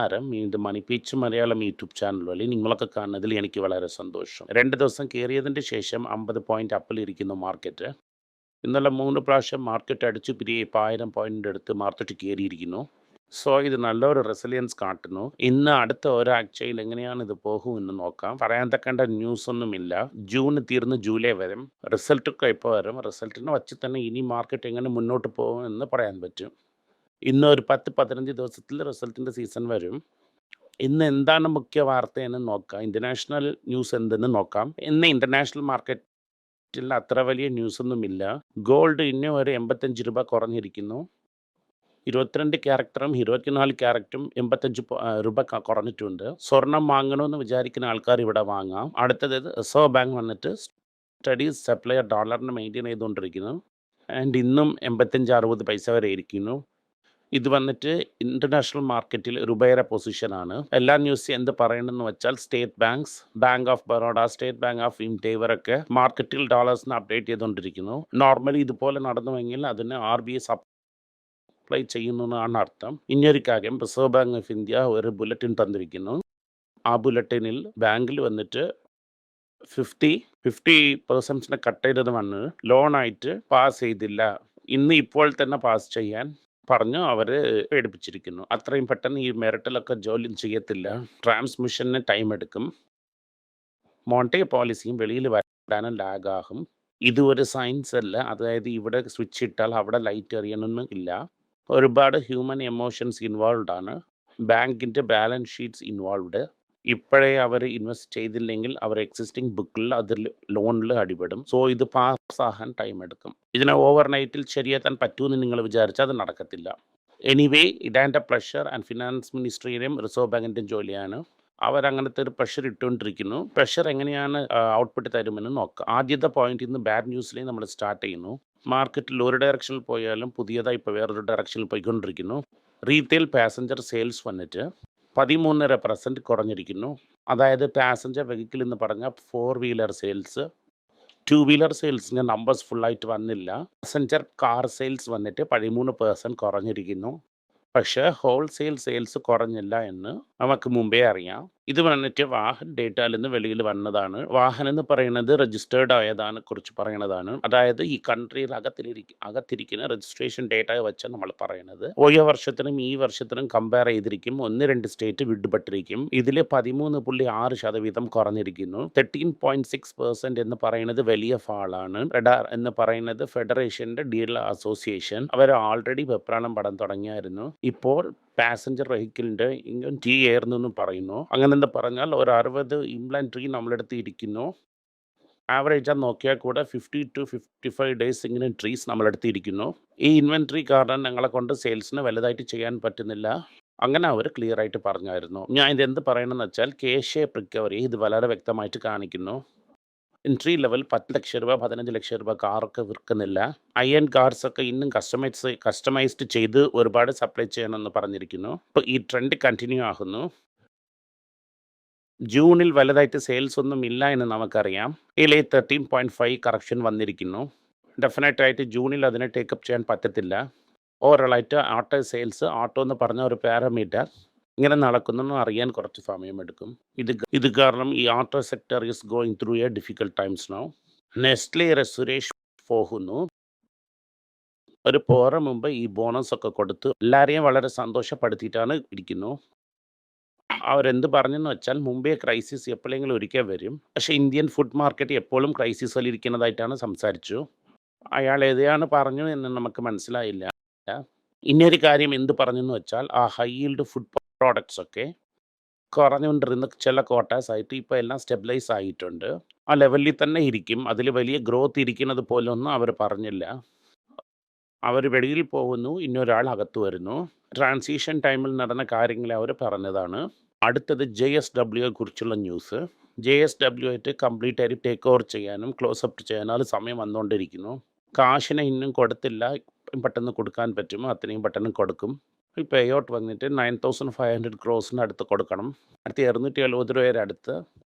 ആരം ഇത് മണി pitch Malayalam YouTube channel വഴി നിങ്ങളൊക്കെ കാണുന്നതിൽ എനിക്ക് വളരെ സന്തോഷം. 2 ദിവസം കേറിയതിന്റെ ശേഷം 50 പോയിന്റ് അപ്പിലിരിക്കുന്നു മാർക്കറ്റ്. ഇന്നലെ 3 പ്രാവശ്യം മാർക്കറ്റ് അടിച്ചു പിരിയെ ഇപ്പോൾ 1000 പോയിന്റ് അടുത്ത് മാർക്കറ്റ് കയറിയിരിക്കുന്നു. സോ ഇത് നല്ലൊരു റെസിലിയൻസ് കാട്ടുന്നു. ഇന്ന് അടുത്ത ഒരാഴ്ചയിൽ എങ്ങനെയാണ് ഇത് പോകുമെന്ന് നോക്കാം. പറയാൻ തക്കേണ്ട ന്യൂസ് ഒന്നുമില്ല. ജൂൺ തീർന്ന് ജൂലൈ വരും. റിസൾട്ടൊക്കെ ഇപ്പോൾ വരും. റിസൾട്ടിനെ വച്ച് തന്നെ ഇനി മാർക്കറ്റ് എങ്ങനെ മുന്നോട്ട് പോകും എന്ന് പറയാൻ പറ്റും. ഇന്ന് ഒരു 10-15 ദിവസത്തിൽ റിസൾട്ടിൻ്റെ സീസൺ വരും. ഇന്ന് എന്താണ് മുഖ്യ വാർത്തയെന്ന് നോക്കാം. ഇന്റർനാഷണൽ ന്യൂസ് എന്തെന്ന് നോക്കാം. ഇന്ന് ഇന്റർനാഷണൽ മാർക്കറ്റിൽ അത്ര വലിയ ന്യൂസൊന്നുമില്ല. ഗോൾഡ് ഇന്നും ഒരു 85 രൂപ കുറഞ്ഞിരിക്കുന്നു. 22 ക്യാരക്ടറും 24 ക്യാരക്ടറും 85 രൂപ കുറഞ്ഞിട്ടുണ്ട്. സ്വർണം വാങ്ങണമെന്ന് വിചാരിക്കുന്ന ആൾക്കാർ ഇവിടെ വാങ്ങാം. അടുത്തത് റിസർവ് ബാങ്ക് വന്നിട്ട് സ്റ്റഡി സപ്ലൈ ഡോളറിന് മെയിൻറ്റെയിൻ ചെയ്തുകൊണ്ടിരിക്കുന്നു. ആൻഡ് ഇന്നും 85-60 പൈസ വരെ ഇരിക്കുന്നു. ഇത് വന്നിട്ട് ഇന്റർനാഷണൽ മാർക്കറ്റിൽ രൂപയുടെ പൊസിഷനാണ്. എല്ലാ ന്യൂസ് എന്ത് പറയണമെന്ന് വെച്ചാൽ state banks, bank of Baroda, state bank of India ഇവരൊക്കെ മാർക്കറ്റിൽ ഡോളേഴ്സിന് അപ്ഡേറ്റ് ചെയ്തുകൊണ്ടിരിക്കുന്നു. നോർമലി ഇതുപോലെ നടന്നുവെങ്കിൽ അതിന് RBI സപ്ലൈ ചെയ്യുന്നു എന്നാണ് അർത്ഥം. ഇനിയൊരു കാര്യം, റിസർവ് ബാങ്ക് ഓഫ് ഇന്ത്യ ഒരു ബുള്ളറ്റിൻ തന്നിരിക്കുന്നു. ആ ബുള്ളറ്റിനിൽ ബാങ്കിൽ വന്നിട്ട് 50% കട്ട് ചെയ്തത് വന്ന് ലോണായിട്ട് പാസ് ചെയ്തില്ല. ഇന്ന് ഇപ്പോൾ തന്നെ പാസ് ചെയ്യാൻ പറഞ്ഞ് അവർ പേടിപ്പിച്ചിരിക്കുന്നു. അത്രയും പെട്ടെന്ന് ഈ മെറിറ്റിലൊക്കെ ജോലി ചെയ്യത്തില്ല. ട്രാൻസ്മിഷന് ടൈം എടുക്കും. മോണിറ്ററി പോളിസിയും വെളിയിൽ വരാനും ലാഗാകും. ഇത് ഒരു സയൻസ് അല്ല. അതായത് ഇവിടെ സ്വിച്ച് ഇട്ടാൽ അവിടെ ലൈറ്റ് എറിയണമെന്നും ഇല്ല. ഒരുപാട് ഹ്യൂമൻ എമോഷൻസ് ഇൻവോൾവ് ആണ്. ബാങ്കിൻ്റെ ബാലൻസ് ഷീറ്റ്സ് ഇൻവോൾവ്ഡ്. ഇപ്പോഴേ അവർ ഇൻവെസ്റ്റ് ചെയ്തില്ലെങ്കിൽ അവർ എക്സിസ്റ്റിംഗ് ബുക്കിൽ അതിൽ ലോണിൽ അടിപെടും. സോ ഇത് പാസ്സാകാൻ ടൈം എടുക്കും. ഇതിനെ ഓവർനൈറ്റിൽ ശരിയാക്കാൻ പറ്റുമെന്ന് നിങ്ങൾ വിചാരിച്ചാൽ അത് നടക്കത്തില്ല. എനിവേ, ഇതെൻ്റെ പ്ലഷർ ആൻഡ് ഫിനാൻസ് മിനിസ്ട്രിയുടെയും റിസർവ് ബാങ്കിൻ്റെയും ജോലിയാണ്. അവരങ്ങനത്തെ ഒരു പ്രഷർ ഇട്ടുകൊണ്ടിരിക്കുന്നു. പ്രഷർ എങ്ങനെയാണ് ഔട്ട്പുട്ട് തരുമെന്ന് നോക്കാം. ആദ്യത്തെ പോയിന്റ് ഇന്ന് ബാഡ് ന്യൂസിലേക്ക് നമ്മൾ സ്റ്റാർട്ട് ചെയ്യുന്നു. മാർക്കറ്റിൽ ഒരു ഡയറക്ഷനിൽ പോയാലും പുതിയതായി ഇപ്പോൾ വേറൊരു ഡയറക്ഷനിൽ പോയിക്കൊണ്ടിരിക്കുന്നു. റീറ്റെയിൽ പാസഞ്ചർ സെയിൽസ് വന്നിട്ട് 13.5% കുറഞ്ഞിരിക്കുന്നു. അതായത് പാസഞ്ചർ വെഹിക്കിൾ എന്ന് പറഞ്ഞാൽ 4 വീലർ സെയിൽസ്, 2 വീലർ സെയിൽസിൻ്റെ നമ്പേഴ്സ് ഫുള്ളായിട്ട് വന്നില്ല. പാസഞ്ചർ കാർ സെയിൽസ് വന്നിട്ട് 13% കുറഞ്ഞിരിക്കുന്നു. പക്ഷേ ഹോൾസെയിൽ സെയിൽസ് കുറഞ്ഞില്ല എന്ന് നമുക്ക് മുമ്പേ അറിയാം. ഇത് വന്നിട്ട് വാഹൻ ഡേറ്റയിൽ നിന്ന് വെളിയിൽ വന്നതാണ്. വാഹനം എന്ന് പറയുന്നത് രജിസ്റ്റേർഡ് ആയതാണ് കുറിച്ച് പറയണതാണ്. അതായത് ഈ കൺട്രിയിൽ അകത്തിരിക്കുന്ന രജിസ്ട്രേഷൻ ഡേറ്റ വെച്ചാൽ നമ്മൾ പറയുന്നത്. ഓരോ വർഷത്തിനും ഈ വർഷത്തിനും കമ്പയർ ചെയ്തിരിക്കും. 1-2 സ്റ്റേറ്റ് വിടുപെട്ടിരിക്കും. ഇതിൽ 13.6% കുറഞ്ഞിരിക്കുന്നു. 13.6% എന്ന് പറയുന്നത് വലിയ ഫാളാണ്. റഡാർ എന്ന് പറയുന്നത് ഫെഡറേഷൻ്റെ ഡീലർ അസോസിയേഷൻ, അവർ ആൾറെഡി വെപ്രാളം പടം തുടങ്ങിയായിരുന്നു. ഇപ്പോൾ പാസഞ്ചർ വെഹിക്കിളിൻ്റെ ഇൻവെൻട്രി ഏറുന്നെന്നും പറയുന്നു. അങ്ങനെ എന്താ പറഞ്ഞാൽ ഒരു 60 ഇൻവെൻട്രി നമ്മളെടുത്ത് ഇരിക്കുന്നു. ആവറേജാ നോക്കിയാൽ കൂടെ 50 to 55 ഡേയ്സ് ഇങ്ങനെ ട്രീസ് നമ്മളെടുത്ത് ഇരിക്കുന്നു. ഈ ഇൻവെൻട്രി കാരണം ഞങ്ങളെ കൊണ്ട് സെയിൽസിന് വലുതായിട്ട് ചെയ്യാൻ പറ്റുന്നില്ല. അങ്ങനെ അവർ ക്ലിയർ ആയിട്ട് പറഞ്ഞായിരുന്നു. ഞാൻ ഇതെന്ത് പറയണമെന്ന് വെച്ചാൽ K-ഷേപ്പ് റിക്കവറി ഇത് വളരെ വ്യക്തമായിട്ട് കാണിക്കുന്നു. എൻട്രി ലെവൽ 10 ലക്ഷം രൂപ, 15 ലക്ഷം രൂപ കാറൊക്കെ വിൽക്കുന്നില്ല. ഹൈ-എൻഡ് കാർസൊക്കെ ഇന്നും കസ്റ്റമൈസ്ഡ് ചെയ്ത് ഒരുപാട് സപ്ലൈ ചെയ്യണമെന്ന് പറഞ്ഞിരിക്കുന്നു. അപ്പോൾ ഈ ട്രെൻഡ് കണ്ടിന്യൂ ആകുന്നു. ജൂണിൽ വലുതായിട്ട് സെയിൽസ് ഒന്നും ഇല്ല എന്ന് നമുക്കറിയാം. ഇതിലെ 13.5 കറക്ഷൻ വന്നിരിക്കുന്നു. ഡെഫിനറ്റായിട്ട് ജൂണിൽ അതിനെ ടേക്കപ്പ് ചെയ്യാൻ പറ്റത്തില്ല. ഓവറോളായിട്ട് ഓട്ടോ സെയിൽസ്, ഓട്ടോ എന്ന് പറഞ്ഞ ഒരു പാരാമീറ്റർ ഇങ്ങനെ നടക്കുന്നെന്ന് അറിയാൻ കുറച്ച് സമയമെടുക്കും. ഇത് കാരണം ഈ auto sector is going through A difficult times now. Nestle Suresh പോകുന്നു. ഒരു പോറ മുമ്പ് ഈ ബോണസ് ഒക്കെ കൊടുത്ത് എല്ലാവരെയും വളരെ സന്തോഷപ്പെടുത്തിയിട്ടാണ് ഇരിക്കുന്നു. അവരെന്ത് പറഞ്ഞെന്ന് വെച്ചാൽ മുമ്പേ ക്രൈസിസ് എപ്പോഴെങ്കിലും ഒരിക്കൽ വരും. പക്ഷേ ഇന്ത്യൻ ഫുഡ് മാർക്കറ്റ് എപ്പോഴും ക്രൈസിസിലിരിക്കുന്നതായിട്ടാണ് സംസാരിച്ചു. അയാൾ ഏതെയാണ് പറഞ്ഞു എന്ന് നമുക്ക് മനസ്സിലായില്ല. ഇനിയൊരു കാര്യം എന്ത് പറഞ്ഞെന്ന് വെച്ചാൽ ആ ഹൈ ഈൽഡ് ഫുഡ് പ്രോഡക്ട്സ് ഒക്കെ കുറഞ്ഞുകൊണ്ടിരുന്ന ചില ക്വാർട്ടേഴ്സ് ആയിട്ട് ഇപ്പോൾ എല്ലാം സ്റ്റെബിലൈസ് ആയിട്ടുണ്ട്. ആ ലെവലിൽ തന്നെ ഇരിക്കും. അതിൽ വലിയ ഗ്രോത്ത് ഇരിക്കുന്നത് പോലൊന്നും അവർ പറഞ്ഞില്ല. അവർ വെളിയിൽ പോകുന്നു, ഇന്നൊരാൾ അകത്ത് വരുന്നു. ട്രാൻസിഷൻ ടൈമിൽ നടന്ന കാര്യങ്ങൾ അവർ പറഞ്ഞതാണ്. അടുത്തത് JSW കുറിച്ചുള്ള ന്യൂസ്. JSW ആയിട്ട് കംപ്ലീറ്റ് ആയിട്ട് ടേക്ക് ഓവർ ചെയ്യാനും ക്ലോസപ്പ് ചെയ്യാനും സമയം വന്നുകൊണ്ടിരിക്കുന്നു. കാശിനെ ഇന്നും കൊടുത്തില്ല. പെട്ടെന്ന് കൊടുക്കാൻ പറ്റുമോ അത്രയും പെട്ടെന്ന് കൊടുക്കും. ഈ പേ ഔട്ട് വന്നിട്ട് 9,500 crores അടുത്ത് കൊടുക്കണം. അടുത്ത 270 രൂപയുടെ അടുത്ത്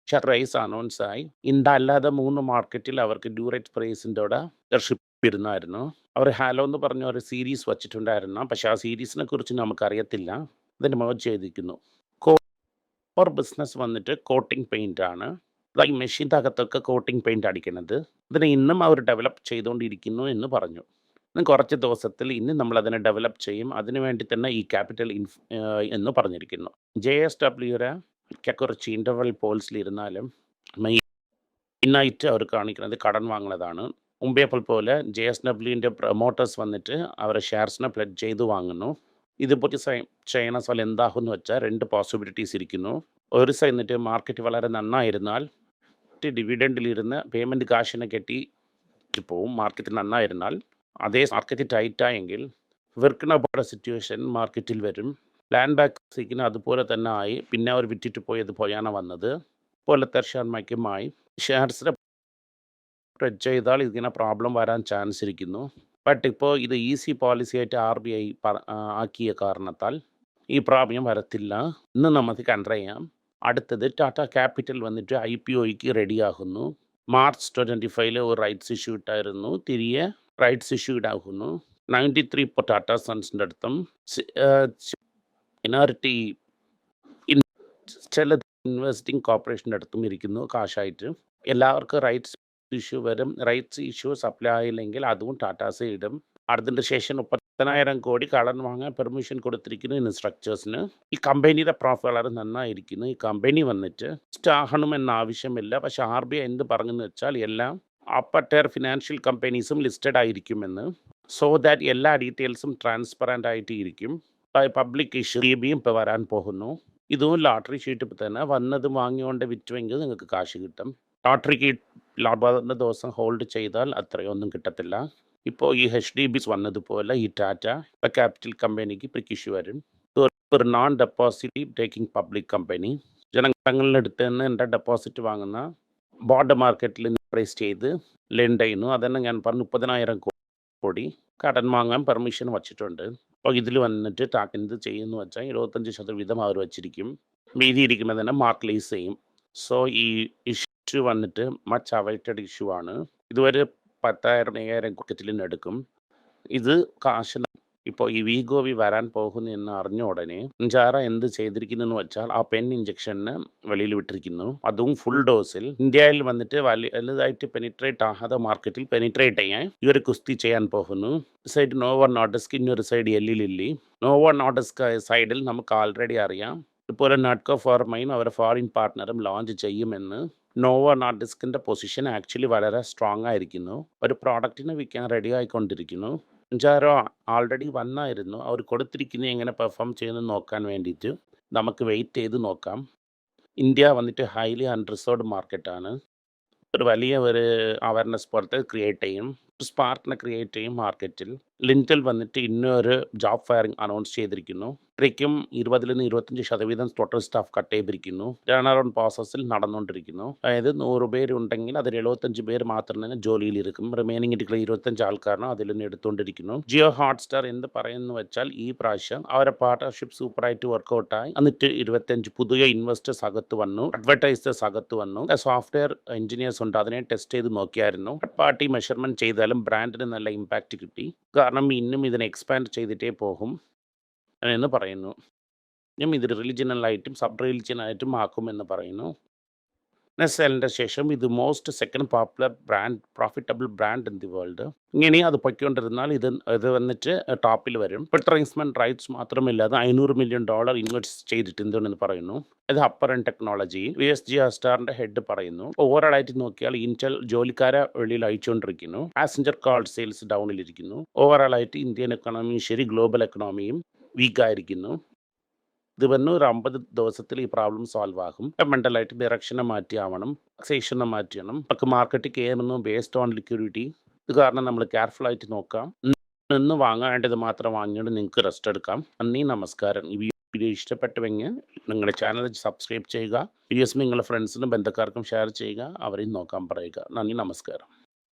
റൈസ് അനൗൺസ് ആയി. ഇന്ത്യ അല്ലാതെ 3 മാർക്കറ്റിൽ അവർക്ക് ഡ്യൂറേറ്റ് പ്രൈസിൻ്റെ കൂടെ ഷിപ്പ് ഇരുന്നായിരുന്നു. അവർ ഹാലോ എന്ന് പറഞ്ഞ ഒരു സീരീസ് വച്ചിട്ടുണ്ടായിരുന്നു. പക്ഷേ ആ സീരീസിനെ കുറിച്ച് നമുക്കറിയത്തില്ല. അതിന് മേർജ് ചെയ്തിരിക്കുന്നു. ഒരു ബിസിനസ് വന്നിട്ട് കോട്ടിംഗ് പെയിന്റ് ആണ്. ഈ മെഷീൻ്റെ അകത്തൊക്കെ കോട്ടിംഗ് പെയിന്റ് അടിക്കുന്നത്. ഇതിനെ ഇന്നും അവർ ഡെവലപ്പ് ചെയ്തുകൊണ്ടിരിക്കുന്നു എന്ന് പറഞ്ഞു. ഇനി കുറച്ച് ദിവസത്തിൽ ഇനി നമ്മൾ അതിനെ ഡെവലപ്പ് ചെയ്യും. അതിനു വേണ്ടി തന്നെ ഈ ക്യാപിറ്റൽ എന്ന് പറഞ്ഞിരിക്കുന്നു. JSWയുടെ കുറച്ച് ഇന്റർവൽ പോൾസിലിരുന്നാലും മെയിനായിട്ട് അവർ കാണിക്കുന്നത് കടൻ വാങ്ങുന്നതാണ്. മുമ്പേ പോലെ JSWൻ്റെ പ്രൊമോട്ടേഴ്സ് വന്നിട്ട് അവരുടെ ഷെയർസിനെ പ്ലെഡ്ജ് ചെയ്ത് വാങ്ങുന്നു. ഇതുപോലെ ചെയ്യണ സ്ഥലം എന്താകുമെന്ന് വെച്ചാൽ 2 പോസിബിലിറ്റീസ് ഇരിക്കുന്നു. ഒരു സൈഡ് എന്നിട്ട് മാർക്കറ്റ് വളരെ നന്നായിരുന്നാൽ ഡിവിഡൻഡിലിരുന്ന് പേയ്മെൻറ്റ് കാശിനെ കെട്ടി പോവും. മാർക്കറ്റ് നന്നായിരുന്നാൽ അതേ മാർക്കറ്റ് ടൈറ്റായെങ്കിൽ ഇവർക്കുള്ള സിറ്റുവേഷൻ മാർക്കറ്റിൽ വരും. ലാൻഡ് ബാക്ക് സിക്കുന്ന അതുപോലെ തന്നെ ആയി. പിന്നെ അവർ വിറ്റിട്ട് പോയത് പോയാണ് വന്നത്. പോലത്തെ ഷർമ്മയ്ക്കുമായി ഷെയർസിനെ സ്പ്രെഡ് ചെയ്താൽ ഇതിങ്ങനെ പ്രോബ്ലം വരാൻ ചാൻസ് ഇരിക്കുന്നു. ബട്ട് ഇപ്പോൾ ഇത് ഈസി പോളിസി ആയിട്ട് RBI ആക്കിയ കാരണത്താൽ ഈ പ്രോബ്ലം വരത്തില്ല എന്ന് നമുക്ക് കണ്ടറിയാം. അടുത്തത് ടാറ്റ ക്യാപിറ്റൽ വന്നിട്ട് IPOയ്ക്ക് റെഡിയാകുന്നു. മാർച്ച് 25 ഒരു റൈറ്റ്സ് ഇഷ്യൂ ഇട്ടായിരുന്നു. തിരികെ റൈറ്റ്സ് ഇഷ്യൂ ഇടാകുന്നു. 93 ഇപ്പോൾ ടാറ്റ സൺസിൻ്റെ അടുത്തും മിനോറിറ്റി ചില ഇൻവെസ്റ്റിംഗ് കോർപ്പറേഷൻ്റെ അടുത്തും ഇരിക്കുന്നു കാശായിട്ട്. എല്ലാവർക്കും റൈറ്റ്സ് ഇഷ്യൂ വരും. റൈറ്റ്സ് ഇഷ്യൂ സപ്ലൈ ആയില്ലെങ്കിൽ അതും ടാറ്റാസ് ഇടും. അതിൻ്റെ ശേഷം 30,000 കോടി കടൻ വാങ്ങാൻ പെർമിഷൻ കൊടുത്തിരിക്കുന്നു ഇൻസ്ട്രക്ചേഴ്സിന്. ഈ കമ്പനിയുടെ പ്രോഫിറ്റ് വളരെ നന്നായിരിക്കുന്നു. ഈ കമ്പനി വന്നിട്ട് ആകണമെന്ന ആവശ്യമില്ല. പക്ഷേ RBI എന്ത് പറഞ്ഞെന്ന് വെച്ചാൽ എല്ലാം അപ്പർ ടയർ ഫിനാൻഷ്യൽ കമ്പനീസും ലിസ്റ്റഡ് ആയിരിക്കുമെന്ന്. സോ ദാറ്റ് എല്ലാ ഡീറ്റെയിൽസും ട്രാൻസ്പെറൻ്റ് ആയിട്ട് ഇരിക്കും. പബ്ലിക് ഇഷ്യൂ ഇപ്പോൾ വരാൻ പോകുന്നു. ഇതും ലോട്ടറി ഷീറ്റ് തന്നെ വന്നത് വാങ്ങിക്കൊണ്ട് വിറ്റുവെങ്കിൽ നിങ്ങൾക്ക് കാശ് കിട്ടും. ലോട്ടറിക്ക് ലാഭം ദിവസം ഹോൾഡ് ചെയ്താൽ അത്രയൊന്നും കിട്ടത്തില്ല. ഇപ്പോൾ ഈ HDBs വന്നതുപോലെ ഈ ടാറ്റ ക്യാപിറ്റൽ കമ്പനിക്ക് ഇഷ്യൂ വരും. ഒരു non deposit taking public company ജനങ്ങളുടെ അടുത്ത് നിന്ന് എൻ്റെ ഡെപ്പോസിറ്റ് വാങ്ങുന്ന ബോർഡ് മാർക്കറ്റിൽ പ്രൈസ് ചെയ്ത് ലെൻഡ് ചെയ്യുന്നു. അതന്നെ ഞാൻ പറഞ്ഞു 30,000 കോടി കടൻ വാങ്ങാൻ പെർമിഷൻ വച്ചിട്ടുണ്ട്. അപ്പോൾ ഇതിൽ വന്നിട്ട് ടാറ്റ എന്ത് ചെയ്യുമെന്ന് വെച്ചാൽ 25% അവർ വച്ചിരിക്കും. മീതി ഇരിക്കുന്നതിനെ മാർക്കലൈസ് ചെയ്യും. സോ ഈ ഇഷ്യൂ വന്നിട്ട് മച്ച് അവൈറ്റഡ് ഇഷ്യൂ ആണ്. ഇതുവരെ 10,000-7,000 ക്രിക്കറ്റിൽ എടുക്കും. ഇത് കാശ് ഇപ്പോൾ ഈ വീഗോവി വരാൻ പോകുന്നു എന്ന് അറിഞ്ഞ ഉടനെ ജാറ എന്ത് ചെയ്തിരിക്കുന്നു വെച്ചാൽ ആ പെൻ ഇഞ്ചക്ഷന് വെളിയിൽ വിട്ടിരിക്കുന്നു. അതും ഫുൾ ഡോസിൽ. ഇന്ത്യയിൽ വന്നിട്ട് വലുതായിട്ട് പെനിട്രേറ്റ് ആകാതെ മാർക്കറ്റിൽ പെനിട്രേറ്റ് ചെയ്യാൻ ഇവർ കുസ്തി ചെയ്യാൻ പോകുന്നു. സൈഡ് നോവോ നോർഡിസ്ക്, ഇന്നൊരു സൈഡ് എല്ലിലില്ലി. നോവോ നോർഡിസ്ക് സൈഡിൽ നമുക്ക് ആൾറെഡി അറിയാം. ഇതുപോലെ നട്കോ ഫോർമയും അവരുടെ ഫോറിൻ പാർട്ട്ണറും ലോഞ്ച് ചെയ്യുമെന്ന്. നോവോ നോർഡിസ്കിൻ്റെ പൊസിഷൻ ആക്ച്വലി വളരെ സ്ട്രോങ് ആയിരിക്കുന്നു. ഒരു പ്രോഡക്റ്റിനെ വിൽക്കാൻ റെഡി ആയിക്കൊണ്ടിരിക്കുന്നു. ജാരോ ആൾറെഡി വന്നായിരുന്നു. അവർ കൊടുത്തിരിക്കുന്നത് എങ്ങനെ പെർഫോം ചെയ്യുന്നു നോക്കാൻ വേണ്ടിയിട്ട് നമുക്ക് വെയിറ്റ് ചെയ്ത് നോക്കാം. ഇന്ത്യ വന്നിട്ട് ഹൈലി അൺറിസർവ്ഡ് മാർക്കറ്റാണ്. ഒരു വലിയ ഒരു അവയർനെസ് പോലത്തെ ക്രിയേറ്റ് ചെയ്യും, സ്പാർക്കിനെ ക്രിയേറ്റ് ചെയ്യും മാർക്കറ്റിൽ. ലിൻറ്റൽ വന്നിട്ട് ഇന്നൊരു ജോബ് ഫയറിംഗ് അനൗൺസ് ചെയ്തിരിക്കുന്നു. ഇത്രയ്ക്കും 20-25% ടോട്ടൽ സ്റ്റാഫ് കട്ട് ചെയ്തിരിക്കുന്നു. ടേൺ അറൗണ്ട് പ്രോസസ്സിൽ നടന്നുകൊണ്ടിരിക്കുന്നു. അതായത് 100 പേരുണ്ടെങ്കിൽ അതിൽ 75 പേര് മാത്രമേ ജോലിയിലിരിക്കും. റിമൈനിങ് 25 ആൾക്കാരാണ് അതിൽ നിന്ന് എടുത്തുകൊണ്ടിരിക്കുന്നു. ജിയോ ഹോട്ട്സ്റ്റാർ എന്ത് പറയുന്നു വെച്ചാൽ ഈ പ്രാവശ്യം അവരുടെ പാർട്ണർഷിപ്പ് സൂപ്പറായിട്ട് വർക്കൗട്ടായി. എന്നിട്ട് 25 പുതിയ ഇൻവെസ്റ്റേഴ്സ് അകത്ത് വന്നു, അഡ്വർടൈസേഴ്സ് അകത്ത് വന്നു. സോഫ്റ്റ്വെയർ എഞ്ചിനീയേഴ്സ് ഉണ്ട്, അതിനെ ടെസ്റ്റ് ചെയ്ത് നോക്കിയായിരുന്നു. പാർട്ടി മെഷർമെന്റ് ചെയ്താലും ബ്രാൻഡിന് നല്ല ഇമ്പാക്റ്റ് കിട്ടി. കാരണം ഇന്നും ഇതിനെ എക്സ്പാൻഡ് ചെയ്തിട്ടേ പോകും എന്ന് പറയുന്നു. ഇത് റിലിജിയണലായിട്ടും സബ് റിലിജിയനായിട്ടും ആക്കുമെന്ന് പറയുന്നു. നെസ്സലിൻ്റെ ശേഷം ഇത് second popular brand, profitable brand in the world. ഇങ്ങനെ അത് പൊയ്ക്കൊണ്ടിരുന്നാൽ ഇത് വന്നിട്ട് ടോപ്പിൽ വരും. ഇപ്പോഴത്തെ ഇൻവെസ്റ്റ്മെൻറ്റ് റൈറ്റ്സ് മാത്രമില്ലാതെ $500 million ഇൻവെസ്റ്റ് ചെയ്തിട്ടുണ്ടെന്ന് പറയുന്നു. ഇത് അപ്പർ ആൻഡ് ടെക്നോളജി. VSG സ്റ്റാറിൻ്റെ ഹെഡ് പറയുന്നു. ഓവറോളായിട്ട് നോക്കിയാൽ ഇന്റൽ ജോലിക്കാരെ വെളിയിൽ അയച്ചുകൊണ്ടിരിക്കുന്നു. പാസഞ്ചർ കാർ സെയിൽസ് ഡൗണിലിരിക്കുന്നു. ഓവറോളായിട്ട് ഇന്ത്യൻ എക്കണോമിയും ശരി ഗ്ലോബൽ എക്കണോമിയും വീക്കായിരിക്കുന്നു. ഇത് വന്ന് ഒരു 50 ദിവസത്തിൽ ഈ പ്രോബ്ലം സോൾവ് ആകും. മെൻ്റലായിട്ട് ഡയറക്ഷനെ മാറ്റിയാവണം, ടാക്സേഷനെ മാറ്റണം. നമുക്ക് മാർക്കറ്റ് കയറുന്നു ബേസ്ഡ് ഓൺ ലിക്വിഡിറ്റി. ഇത് കാരണം നമ്മൾ കെയർഫുൾ ആയിട്ട് നോക്കാം. നിന്ന് വാങ്ങേണ്ടത് മാത്രം വാങ്ങിയിട്ട് നിങ്ങൾക്ക് റെസ്റ്റ് എടുക്കാം. നന്ദി, നമസ്കാരം. ഈ വീഡിയോ ഇഷ്ടപ്പെട്ടുവെങ്കിൽ നിങ്ങളുടെ ചാനൽ സബ്സ്ക്രൈബ് ചെയ്യുക. വീഡിയോസ് നിങ്ങളുടെ ഫ്രണ്ട്സിനും ബന്ധുക്കാർക്കും ഷെയർ ചെയ്യുക. അവരെയും നോക്കാൻ പറയുക. നന്ദി, നമസ്കാരം.